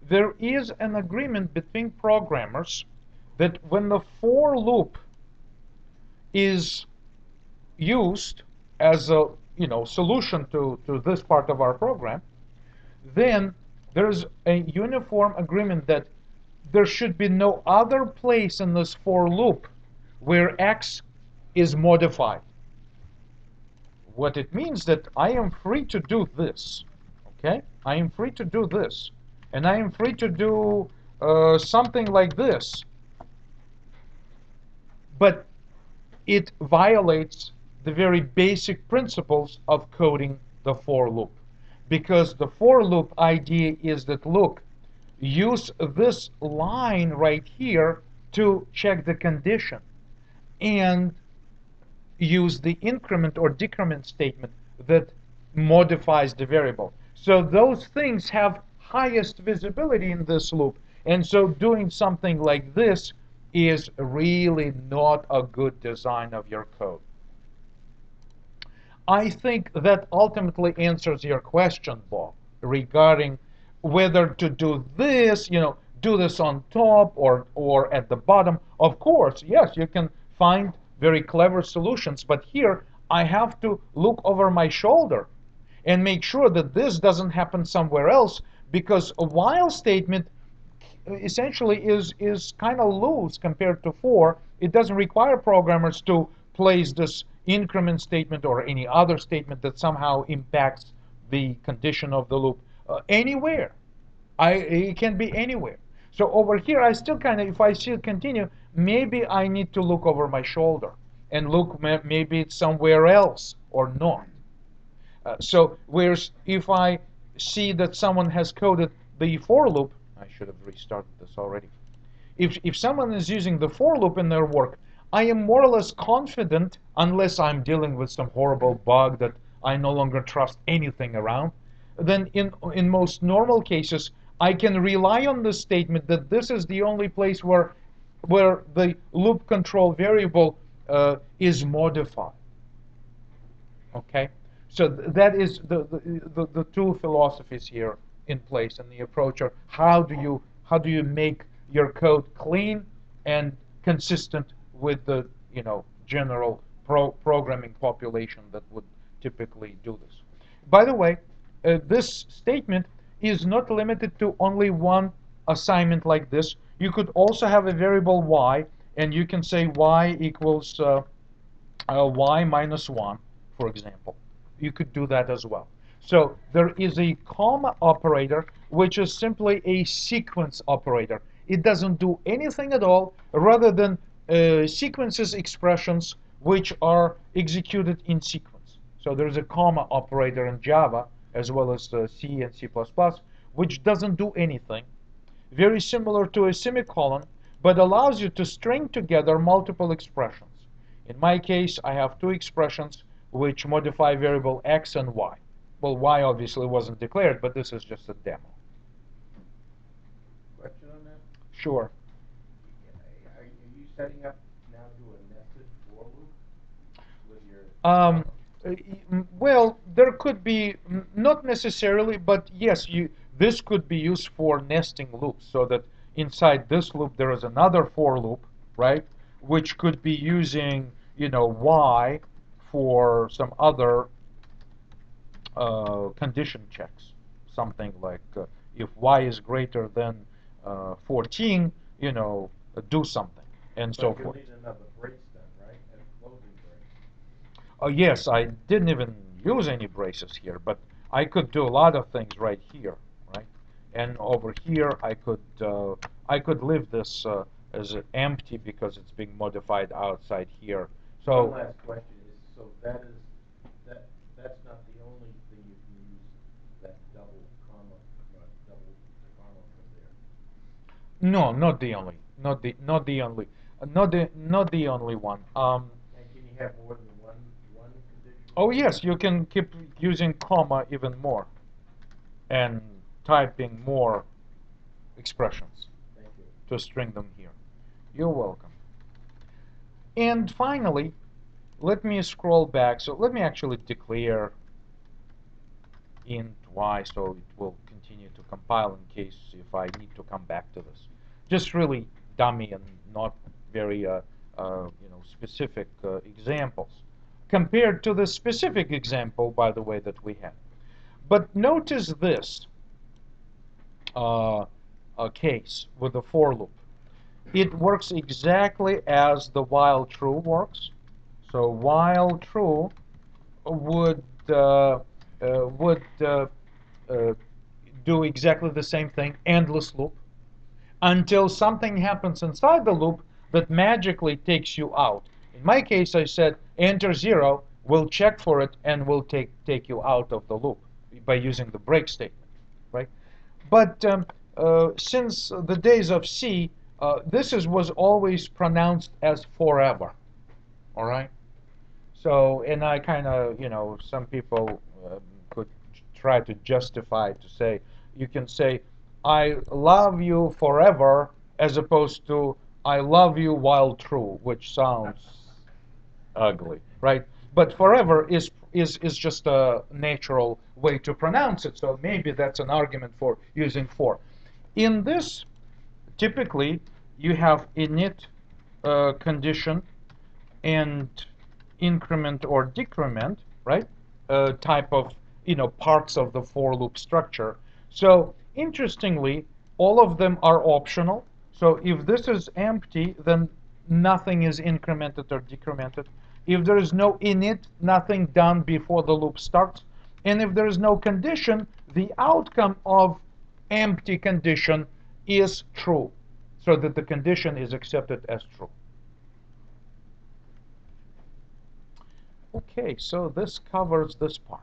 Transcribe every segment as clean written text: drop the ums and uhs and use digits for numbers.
there is an agreement between programmers that when the for loop is used as a solution to this part of our program, then there's a uniform agreement that there should be no other place in this for loop where x is modified. What it means that I am free to do this, okay? I am free to do this, and I am free to do something like this, but it violates the very basic principles of coding the for loop. Because the for loop idea is that, look, use this line right here to check the condition, and use the increment or decrement statement that modifies the variable. So those things have highest visibility in this loop. And so doing something like this is really not a good design of your code. I think that ultimately answers your question, Bob, regarding whether to do this, do this on top or at the bottom. Of course, yes, you can find very clever solutions, but here I have to look over my shoulder and make sure that this doesn't happen somewhere else, because a while statement essentially is kind of loose compared to for. It doesn't require programmers to place this increment statement or any other statement that somehow impacts the condition of the loop anywhere. It can be anywhere. So over here, I still kind of, if I still continue, maybe I need to look over my shoulder and look, maybe it's somewhere else or not. So whereas if I see that someone has coded the for loop, I should have restarted this already. If someone is using the for loop in their work, I am more or less confident, unless I'm dealing with some horrible bug that I no longer trust anything around, then in most normal cases, I can rely on the statement that this is the only place where the loop control variable is modified. Okay? So that is the two philosophies here in place, and the approach are how do you make your code clean and consistent with the general programming population that would typically do this. By the way, this statement is not limited to only one assignment like this. You could also have a variable y, and you can say y equals y minus 1, for example. You could do that as well. So there is a comma operator, which is simply a sequence operator. It doesn't do anything at all rather than sequences expressions which are executed in sequence. So there's a comma operator in Java, as well as C and C++, which doesn't do anything. Very similar to a semicolon, but allows you to string together multiple expressions. In my case, I have two expressions which modify variable x and y. Well, y obviously wasn't declared, but this is just a demo. Question on that? Sure. Are you setting up now to a nested for loop with your? Well, there could be, not necessarily, but yes, this could be used for nesting loops, so that inside this loop there is another for loop, right, which could be using, y for some other condition checks. Something like if y is greater than 14, do something, and so But forth. you'll need another brace then, right? And closing brace. Oh yes, I didn't even use any braces here, but I could do a lot of things right here, right? And over here, I could leave this as empty because it's being modified outside here. So one last question is, so that's not the only thing you can use that double comma from there. no, not the only, not the only one. And can you have more than one condition? Oh yes, you can keep using comma even more, and typing more expressions Thank you. to string them here. You're welcome. And finally, let me scroll back. So let me actually declare int y so it will continue continue to compile in case if I need to come back to this. Just really dummy and not very specific examples compared to the specific example, by the way, that we had. But notice this case with the for loop. It works exactly as the while true works. So while true would uh, would uh, do exactly the same thing, endless loop, until something happens inside the loop that magically takes you out. In my case, I said enter 0, we'll check for it, and we'll take you out of the loop by using the break statement, right? But since the days of C, was always pronounced as forever, all right? So, and I kind of, some people could try to justify to say, you can say, I love you forever, as opposed to I love you while true, which sounds ugly, right? But forever is just a natural way to pronounce it. So maybe that's an argument for using for. In this, typically, you have init condition and increment or decrement, right? Type of, parts of the for loop structure. So interestingly, all of them are optional. So if this is empty, then nothing is incremented or decremented. If there is no init, nothing done before the loop starts. And if there is no condition, the outcome of empty condition is true, so that the condition is accepted as true. Okay, so this covers this part.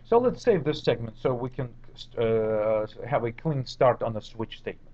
So let's save this segment so we can have a clean start on the switch statement.